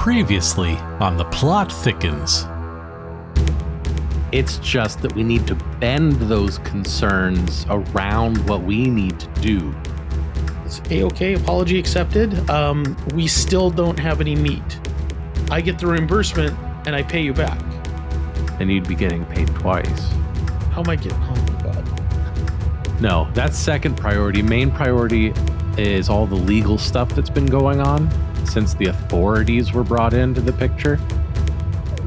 Previously on The Plot Thickens. It's just that we need to bend those concerns around what we need to do. It's A-okay, apology accepted. We still don't have any meat. I get the reimbursement and I pay you back. Then you'd be getting paid twice. How am I getting? Oh my God. No, that's second priority. Main priority is all the legal stuff that's been going on since the authorities were brought into the picture.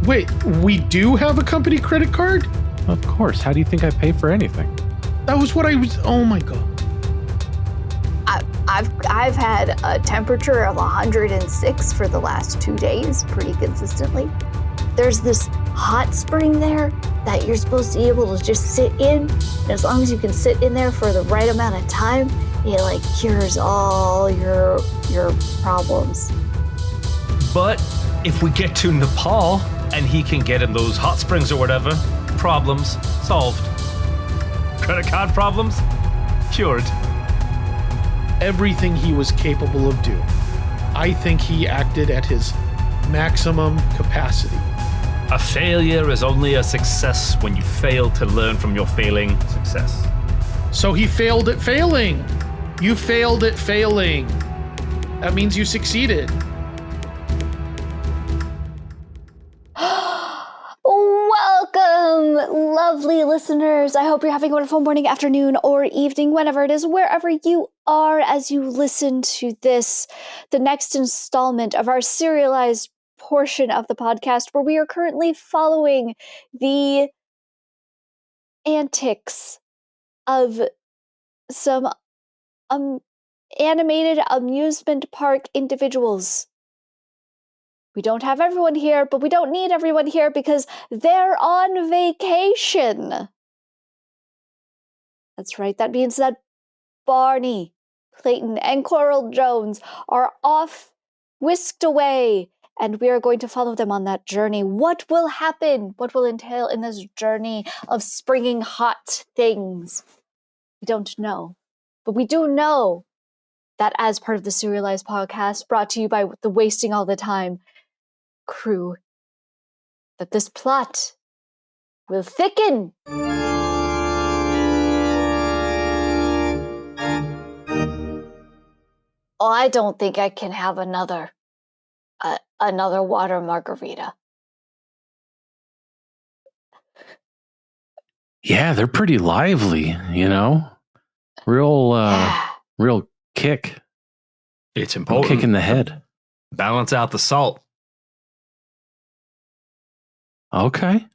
Wait, we do have a company credit card? Of course. How do you think I pay for anything? That was what I was. Oh my God. I've had a temperature of 106 for the last 2 days, pretty consistently. There's this hot spring there that you're supposed to be able to just sit in. And as long as you can sit in there for the right amount of time, it like cures all your problems. But if we get to Nepal and he can get in those hot springs or whatever, problems solved. Credit card problems cured. Everything he was capable of doing. I think he acted at his maximum capacity. A failure is only a success when you fail to learn from your failing success. So he failed at failing. You failed at failing. That means you succeeded. Welcome, lovely listeners. I hope you're having a wonderful morning, afternoon, or evening, whenever it is, wherever you are as you listen to this, the next installment of our serialized portion of the podcast, where we are currently following the antics of some animated amusement park individuals. We don't have everyone here, but we don't need everyone here because they're on vacation. That's right. That means that Barney, Clayton, and Coral Jones are off, whisked away, and we are going to follow them on that journey. What will happen? What will entail in this journey of springing hot things? We don't know. But we do know that as part of the serialized podcast brought to you by the Wasting All the Time crew, that this plot will thicken. Oh, I don't think I can have another water margarita. Yeah, they're pretty lively, you know? Real kick. It's Real important. kick in the head. Balance out the salt. Okay.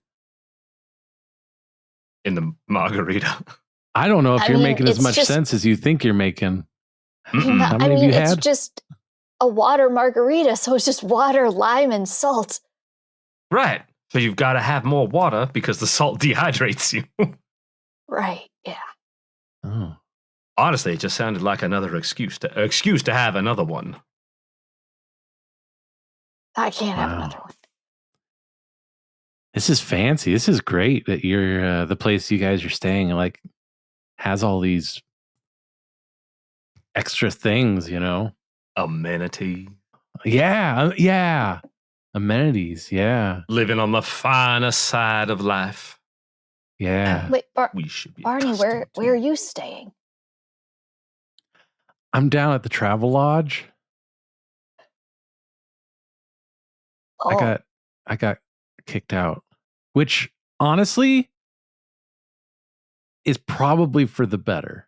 In the margarita. I don't know if you're making as it's much just- sense as you think you're making. Mm-mm. How many have you it's had? just a water margarita, so it's just water, lime, and salt. Right. So you've got to have more water because the salt dehydrates you. Right, yeah. Oh. Honestly, it just sounded like another excuse to have another one. I can't have Wow. another one. This is fancy. This is great that you're the place you guys are staying like has all these extra things, you know? Amenity. Yeah. Amenities, yeah. Living on the finer side of life. Yeah. Wait, We should be Barney, accustomed where are to. you staying? I'm down at the Travel Lodge. Oh, I got kicked out, which honestly is probably for the better.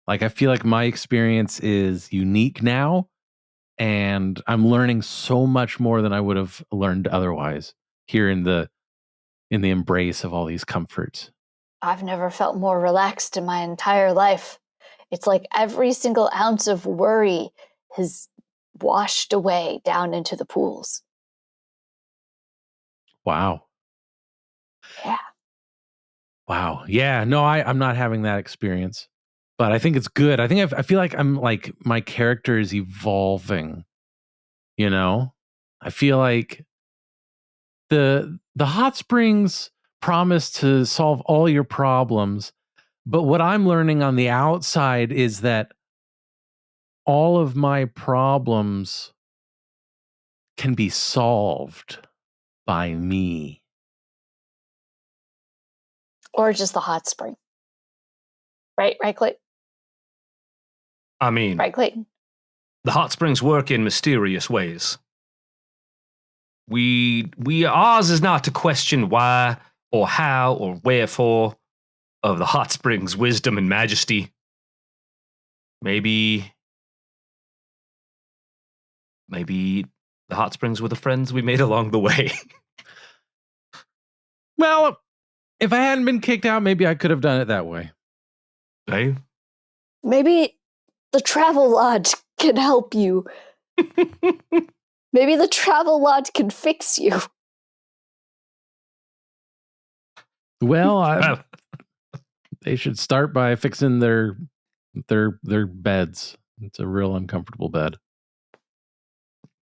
Like I feel like my experience is unique now and I'm learning so much more than I would have learned otherwise here in the embrace of all these comforts. I've never felt more relaxed in my entire life. It's like every single ounce of worry has washed away down into the pools. Wow. Yeah. Wow. Yeah. No, I'm not having that experience, but I think it's good. I think I feel like I'm like my character is evolving. You know, I feel like the hot springs promise to solve all your problems, but what I'm learning on the outside is that all of my problems can be solved by me. Or just the hot spring. Right, Clayton? I mean, Right, Clayton? the hot springs work in mysterious ways. Ours is not to question why or how or wherefore of the hot springs' wisdom and majesty. Maybe the hot springs were the friends we made along the way. Well, if I hadn't been kicked out, maybe I could have done it that way. Hey? Maybe the travel lodge can help you. Maybe the travel lodge can fix you. Well, they should start by fixing their beds. It's a real uncomfortable bed.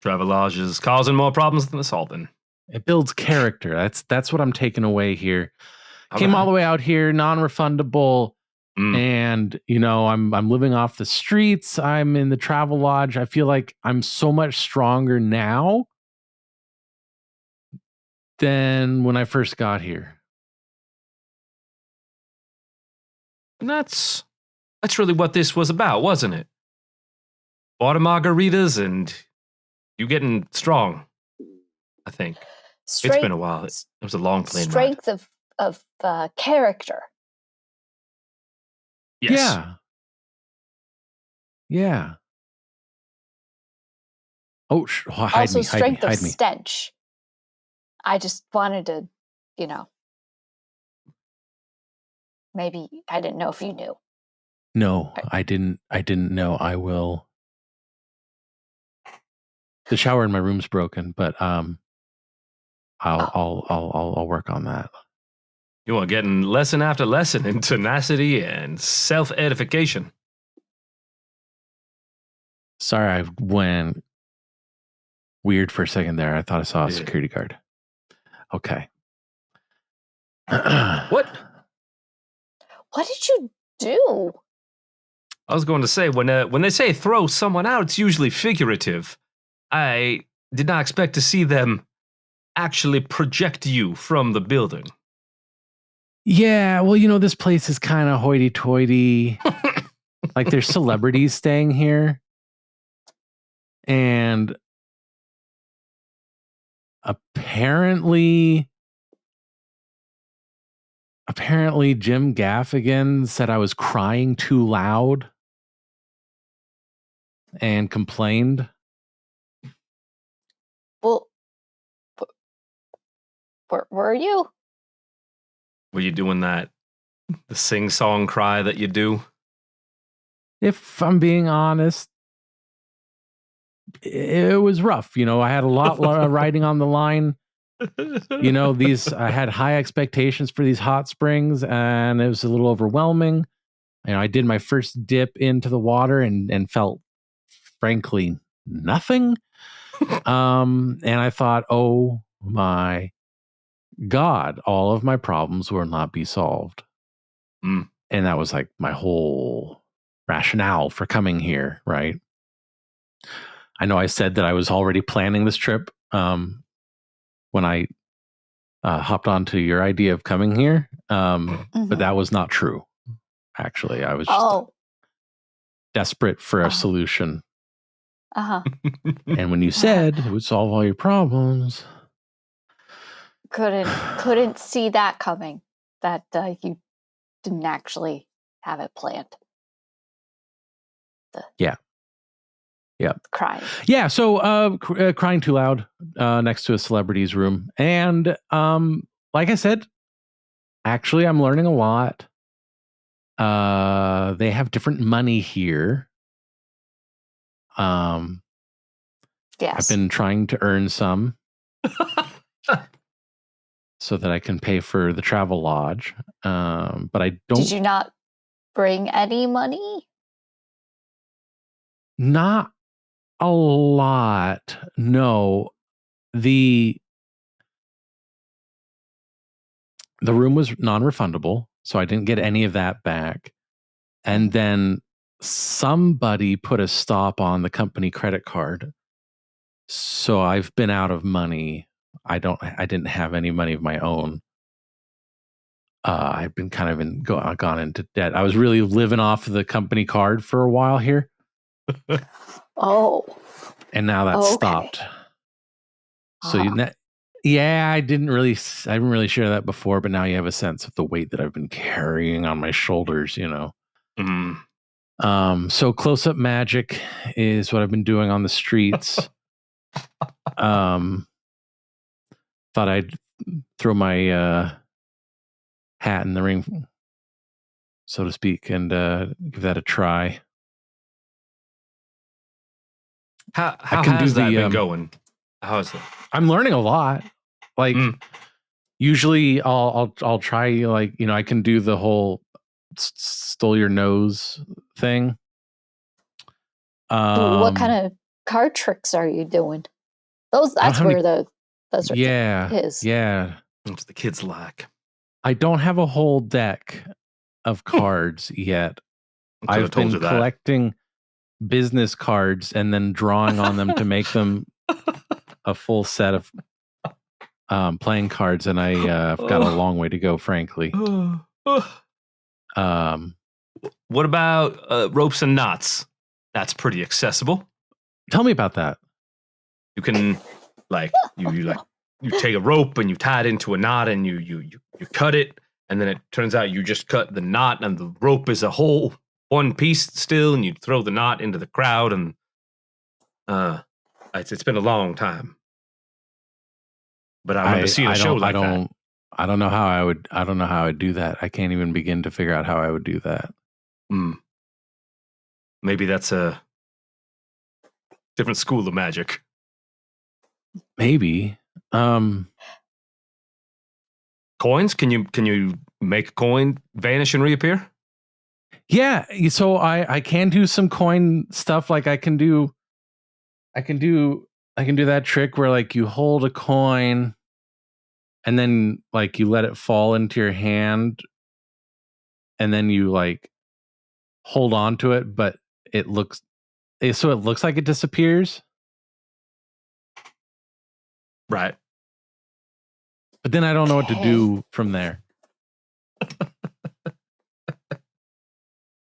Travelage is causing more problems than it's solving. It builds character. That's what I'm taking away here. Came all the way out here, non-refundable, and I'm living off the streets. I'm in the travel lodge. I feel like I'm so much stronger now than when I first got here. And that's really what this was about, wasn't it? Water margaritas and you getting strong, I think. It's been a while. It was a long plane ride. Strength of character. Yes. Yeah. Oh, hide Also, me, strength hide of me. stench. I just wanted to, maybe I didn't know if you knew. No, I didn't know. I will. The shower in my room's broken, but I'll work on that. You are getting lesson after lesson in tenacity and self-edification. Sorry, I went weird for a second there. I thought I saw a security guard. Okay. What? What did you do? I was going to say, when they say throw someone out, it's usually figurative. I did not expect to see them actually project you from the building. Yeah, well, this place is kind of hoity-toity. Like there's celebrities staying here. And apparently Jim Gaffigan said I was crying too loud and complained. Well, were you? Were you doing that? The sing-song cry that you do? If I'm being honest, it was rough. I had a lot riding on the line. I had high expectations for these hot springs, and it was a little overwhelming. I did my first dip into the water and felt, frankly, nothing. And I thought, oh my God, all of my problems will not be solved. And that was like my whole rationale for coming here, right? I know I said that I was already planning this trip when I hopped onto your idea of coming here, but that was not true. Actually, I was just desperate for a solution. And when you said it would solve all your problems, couldn't see that coming. That you didn't actually have it planned. Yeah. Crying. Yeah. So crying too loud next to a celebrity's room. And like I said, actually, I'm learning a lot. They have different money here. Yes. I've been trying to earn some so that I can pay for the travel lodge. But I don't. Did you not bring any money? Not a lot. No. The room was non-refundable, so I didn't get any of that back. And then somebody put a stop on the company credit card. So I've been out of money. I didn't have any money of my own. I've been kind of gone into debt. I was really living off the company card for a while here. Oh. And now that's Okay. stopped. So Uh-huh. I didn't really share that before, but now you have a sense of the weight that I've been carrying on my shoulders, So close-up magic is what I've been doing on the streets. Thought I'd throw my hat in the ring, so to speak, and give that a try. How can has do that the, been going? How is it? I'm learning a lot. Like usually I'll try, like, I can do the whole stole your nose thing. What kind of card tricks are you doing? That's where those is. Yeah. What's the kids like? I don't have a whole deck of cards yet. I've been collecting business cards and then drawing on them to make them a full set of playing cards, and I've got a long way to go, frankly. What about ropes and knots? That's pretty accessible. Tell me about that. You can you take a rope and you tie it into a knot and you cut it, and then it turns out you just cut the knot and the rope is a whole one piece still, and you throw the knot into the crowd, and it's been a long time. But I remember seeing a show like that. I don't know how I would do that. I can't even begin to figure out how I would do that. Maybe that's a different school of magic. Maybe. Coins? Can you make a coin vanish and reappear? Yeah, so I can do some coin stuff. Like I can do that trick where, like, you hold a coin and then, like, you let it fall into your hand and then you, like, hold on to it, but it looks like it disappears. Right. But then I don't know what to do from there. I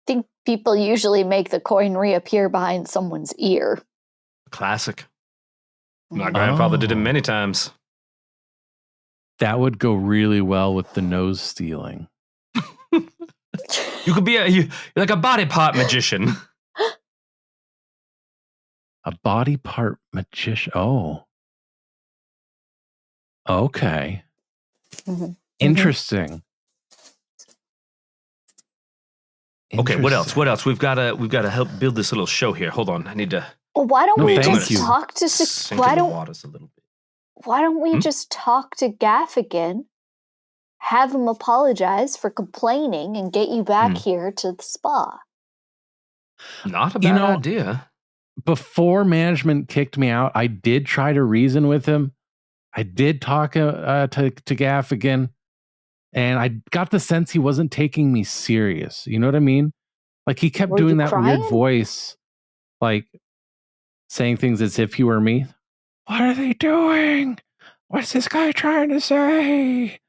think people usually make the coin reappear behind someone's ear. Classic. My grandfather did it many times. That would go really well with the nose stealing. You could be you're like a body part magician. A body part magician. Oh. Okay. Mm-hmm. Interesting. Okay, what else? What else? We've got to help build this little show here. Hold on. I need to Why don't we thank just you. talk to why don't we just talk to Gaffigan, have him apologize for complaining, and get you back here to the spa? Not a bad idea. Before management kicked me out, I did try to reason with him. I did talk to Gaffigan, and I got the sense he wasn't taking me serious. You know what I mean? Like, he kept doing that weird voice, like saying things as if he were me. What are they doing? What's this guy trying to say?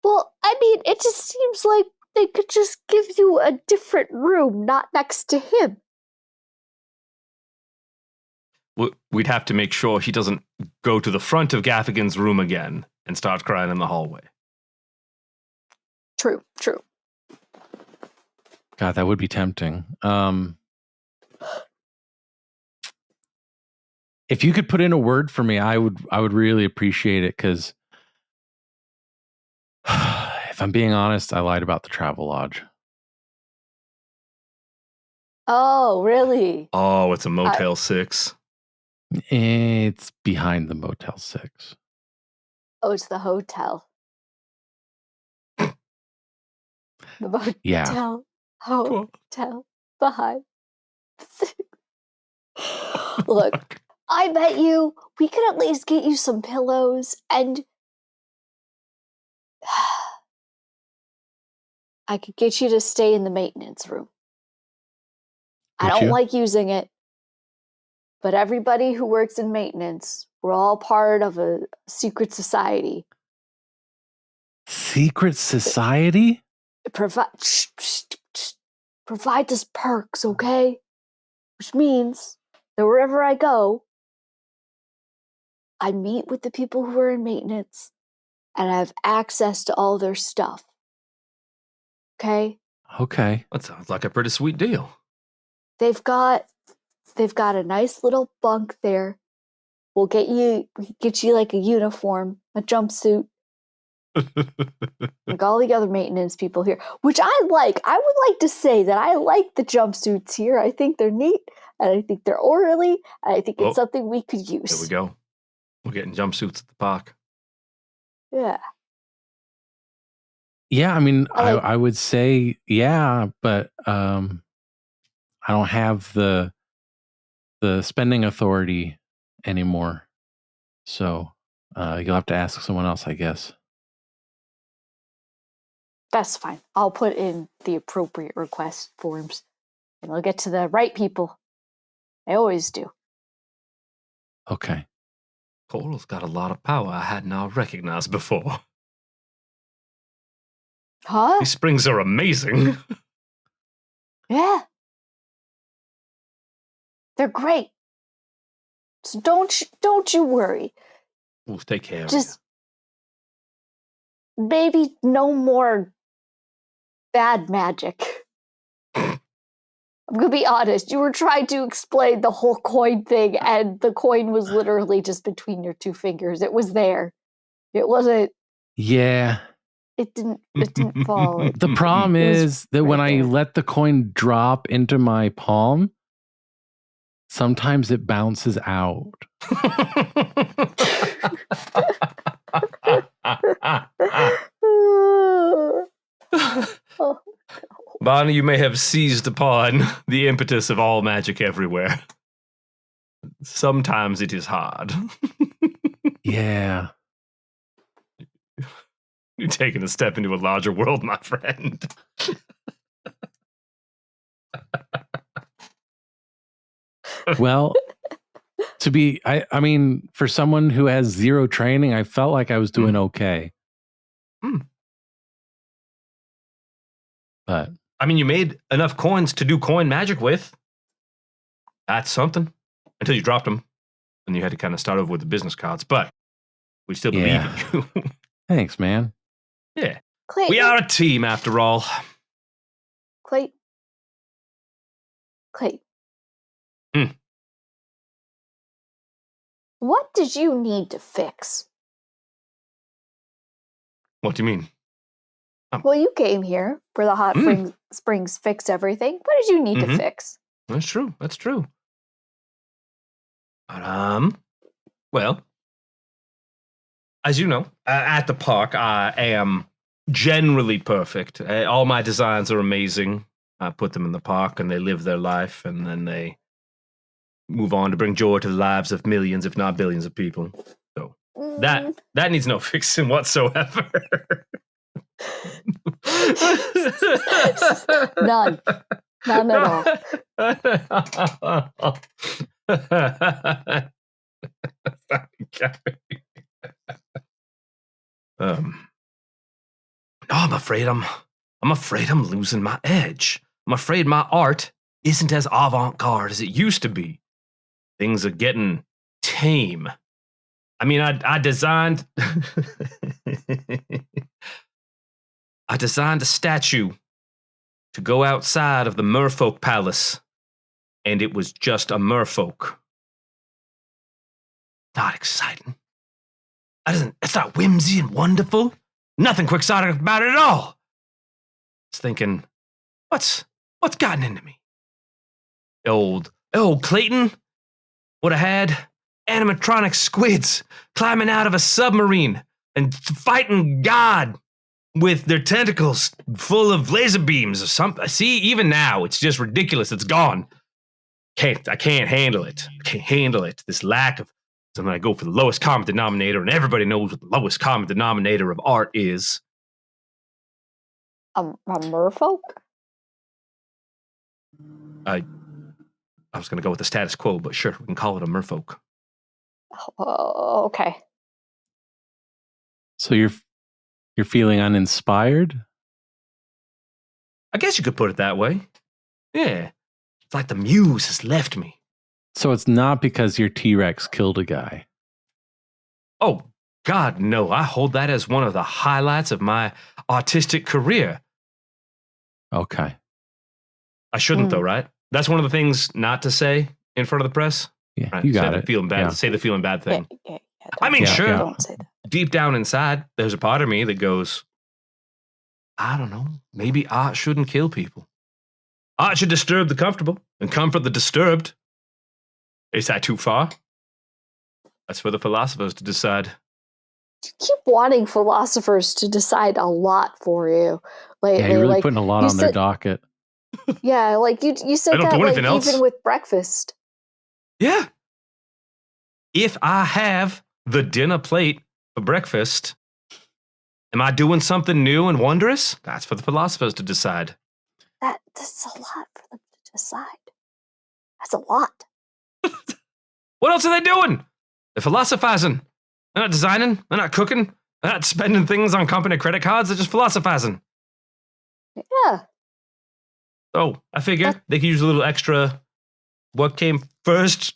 Well, I mean, it just seems like they could just give you a different room, not next to him. We'd have to make sure he doesn't go to the front of Gaffigan's room again and start crying in the hallway. True. God, that would be tempting. If you could put in a word for me, I would really appreciate it, because if I'm being honest, I lied about the travel lodge. Oh, really? Oh, it's a Motel 6. It's behind the Motel 6. Oh, it's the hotel. The motel. Yeah. Hotel behind. Look, I bet you we could at least get you some pillows, and I could get you to stay in the maintenance room. I don't like using it, But everybody who works in maintenance, we're all part of a secret society. Secret society? It provides us perks, okay? Which means that wherever I go, I meet with the people who are in maintenance and I have access to all their stuff. Okay? Okay. That sounds like a pretty sweet deal. They've got a nice little bunk there. We get you like a uniform, a jumpsuit. Like all the other maintenance people here, which I like. I would like to say that I like the jumpsuits here. I think they're neat, and I think they're orderly, and I think it's something we could use. There we go. We're getting jumpsuits at the park. Yeah. Yeah, I mean, I would say yeah, but I don't have the spending authority anymore. So you'll have to ask someone else, I guess. That's fine. I'll put in the appropriate request forms, and I'll get to the right people. I always do. Okay. Coral's got a lot of power I had not recognized before. Huh? These springs are amazing. Yeah. They're great. So don't you worry. We'll take care of Just maybe no more bad magic. I'm gonna be honest. You were trying to explain the whole coin thing, and the coin was literally just between your two fingers. It was there. It wasn't. Yeah. It didn't fall. The problem is that when I there. let the coin drop into my palm, sometimes it bounces out. Barney, you may have seized upon the impetus of all magic everywhere. Sometimes it is hard. Yeah. You're taking a step into a larger world, my friend. Well, I mean, for someone who has zero training, I felt like I was doing okay. But I mean, you made enough coins to do coin magic with. That's something. Until you dropped them. And you had to kind of start over with the business cards. But we still believe in you. Thanks, man. Yeah. Clayton, We are a team, after all. Clayton. What did you need to fix? What do you mean? Well, you came here for the hot springs fix everything. What did you need to fix? That's true. That's true. But, well, as you know, at the park, I am generally perfect. All my designs are amazing. I put them in the park and they live their life and then they move on to bring joy to the lives of millions, if not billions of people. So that needs no fixing whatsoever. None at all. I'm afraid I'm losing my edge. I'm afraid my art isn't as avant-garde as it used to be. Things are getting tame. I mean, I designed I designed a statue to go outside of the merfolk palace, and it was just a merfolk. Not exciting. It's not whimsy and wonderful. Nothing quixotic about it at all. I was thinking, what's gotten into me? Old Clayton would have had animatronic squids climbing out of a submarine and fighting God with their tentacles full of laser beams or something. See, even now, it's just ridiculous. It's gone. I can't handle it. I can't handle it. This lack of something. I go for the lowest common denominator, and everybody knows what the lowest common denominator of art is. A merfolk? I was going to go with the status quo, but sure, we can call it a merfolk. Oh, okay. So you're feeling uninspired? I guess you could put it that way. Yeah. It's like the muse has left me. So it's not because your T-Rex killed a guy. Oh, God, no. I hold that as one of the highlights of my artistic career. Okay. I shouldn't, though, right? That's one of the things not to say in front of the press. Yeah, Right? you got it. Feeling bad. Yeah. Say the feeling bad thing. Yeah, I mean, sure. Don't say that. Deep down inside, there's a part of me that goes, I don't know, maybe art shouldn't kill people. Art should disturb the comfortable and comfort the disturbed. Is that too far? That's for the philosophers to decide. You keep wanting philosophers to decide a lot for you. Yeah, you're really putting a lot on their docket. Yeah, like you said don't that do like anything else. even with breakfast. Yeah. If I have the dinner plate for breakfast, am I doing something new and wondrous? That's for the philosophers to decide. That's a lot for them to decide. That's a lot. What else are they doing? They're philosophizing. They're not designing. They're not cooking. They're not spending things on company credit cards. They're just philosophizing. Yeah. So I figure they could use a little extra. What came first?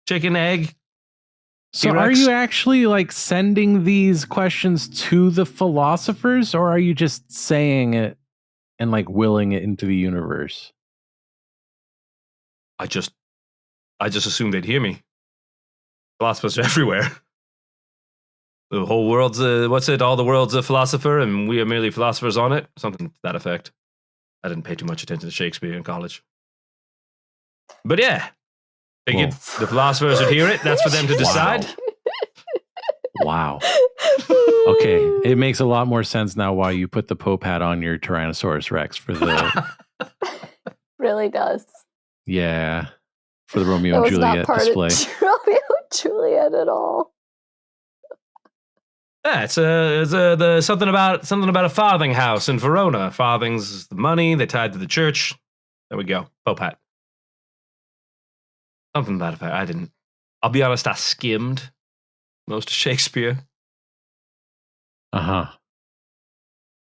Chicken, egg? So T-Rex? are you actually like sending these questions to the philosophers, or are you just saying it and like willing it into the universe? I just assumed they'd hear me. Philosophers are everywhere. The whole world's all the world's a philosopher and we are merely philosophers on it. Something to that effect. I didn't pay too much attention to Shakespeare in college. But yeah, figured the philosophers would hear it. That's for them to decide. Wow. Okay, it makes a lot more sense now why you put the Pope hat on your Tyrannosaurus Rex for the Really does. yeah, for the Romeo That and was not Juliet part display. of Romeo and Juliet at all. Yeah, it's something about a farthing house in Verona. Farthings is the money they tied to the church. There we go. Pope hat. Something about it. I didn't. I'll be honest. I skimmed most of Shakespeare. Uh-huh.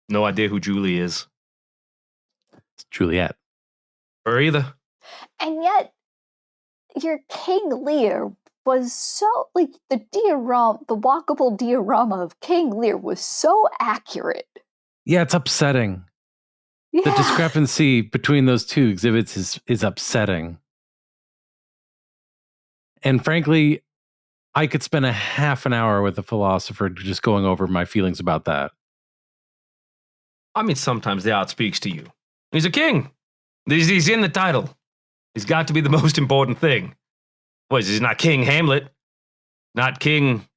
No idea who Julie is. It's Juliet. Or either. And yet, your King Lear was so like the walkable diorama of King Lear was so accurate. Yeah, it's upsetting. Yeah. The discrepancy between those two exhibits is upsetting. And frankly, I could spend a half an hour with a philosopher just going over my feelings about that. I mean, sometimes the art speaks to you. He's a king. He's in the title. He's got to be the most important thing. What is he? He's not King Hamlet. Not King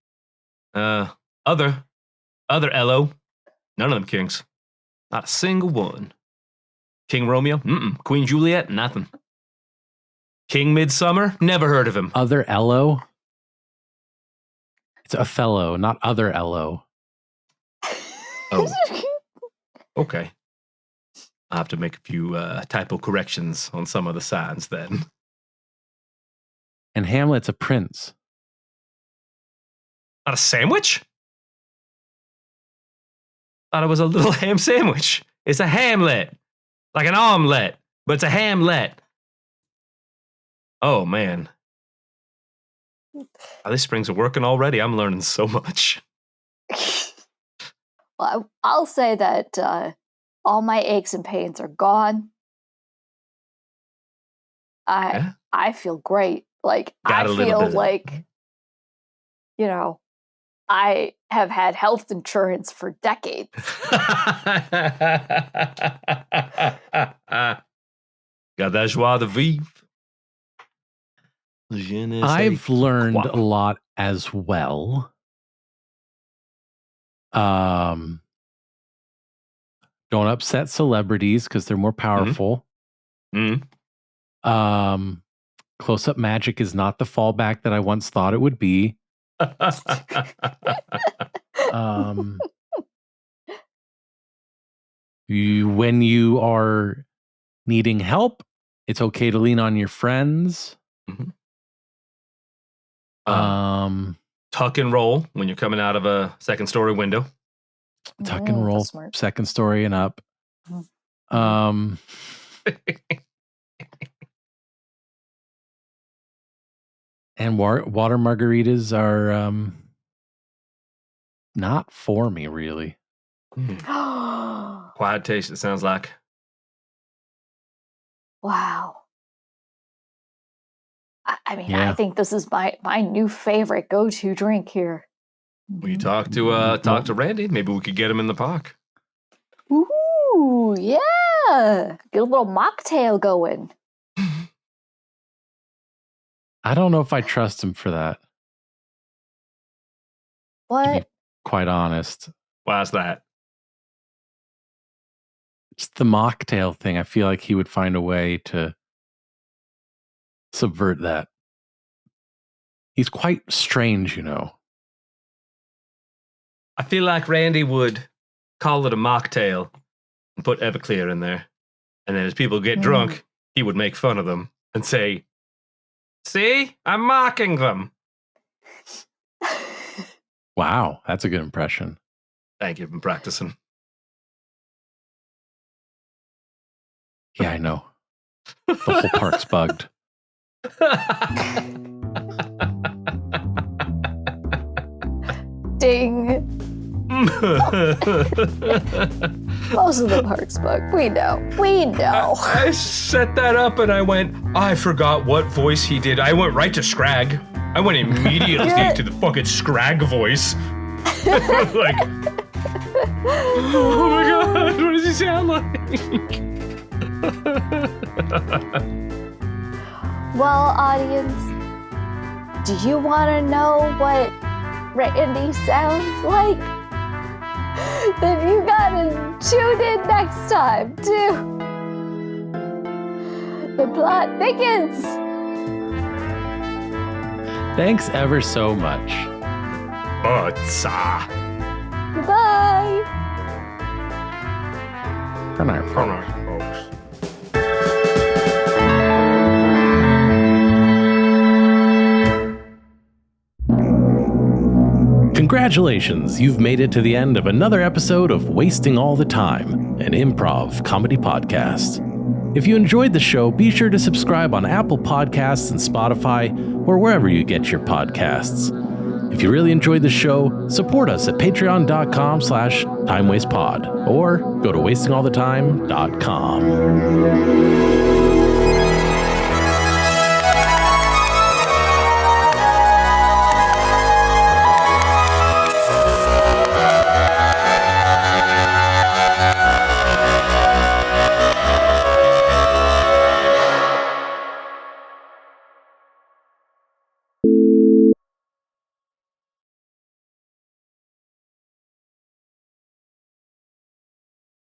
other Ello. None of them kings. Not a single one. King Romeo? Mm-mm. Queen Juliet? Nothing. King Midsummer? Never heard of him. Other Ello? It's Othello, not other Ello. Oh. Okay. I'll have to make a few typo corrections on some of the signs then. And Hamlet's a prince. Not a sandwich? Thought it was a little ham sandwich. It's a hamlet. Like an omelet, but it's a hamlet. Oh, man. These springs are working already. I'm learning so much. Well, I'll say that all my aches and pains are gone. I feel great. Like I feel like, you know, I have had health insurance for decades. Got that joie de vivre. I've learned a lot as well. Don't upset celebrities because they're more powerful. Mm-hmm. Close-up magic is not the fallback that I once thought it would be. When you are needing help, It's okay to lean on your friends. Mhm. Tuck Tuck and roll when you're coming out of a second story window. and roll, That's smart. second story and up. Mhm. And water margaritas are not for me, really. Quiet taste, it sounds like. Wow. I mean, Yeah. I think this is my new favorite go-to drink here. We talk to Randy. Maybe we could get him in the park. Ooh, yeah. Get a little mocktail going. I don't know if I trust him for that, to What? be quite honest. Why's that? It's the mocktail thing. I feel like he would find a way to subvert that. He's quite strange, you know. I feel like Randy would call it a mocktail and put Everclear in there. And then as people get drunk, he would make fun of them and say, "See, I'm mocking them." Wow, that's a good impression. Thank you, I've been practicing. Yeah, I know. The whole park's bugged. Ding. Most of the park's bug. We know. I set that up and I went, I forgot what voice he did. I went right to Scrag. I went immediately to the fucking Scrag voice. Like, oh my god, what does he sound like? Well, audience, do you want to know what Randy sounds like? Then you gotta tune in next time to The Plot Thickens. Thanks ever so much. Butsa. Goodbye. Good night, All folks. right, folks. Congratulations, you've made it to the end of another episode of Wasting All the Time, an improv comedy podcast. If you enjoyed the show, be sure to subscribe on Apple Podcasts and Spotify, or wherever you get your podcasts. If you really enjoyed the show, support us at patreon.com/timewastepod, or go to wastingallthetime.com.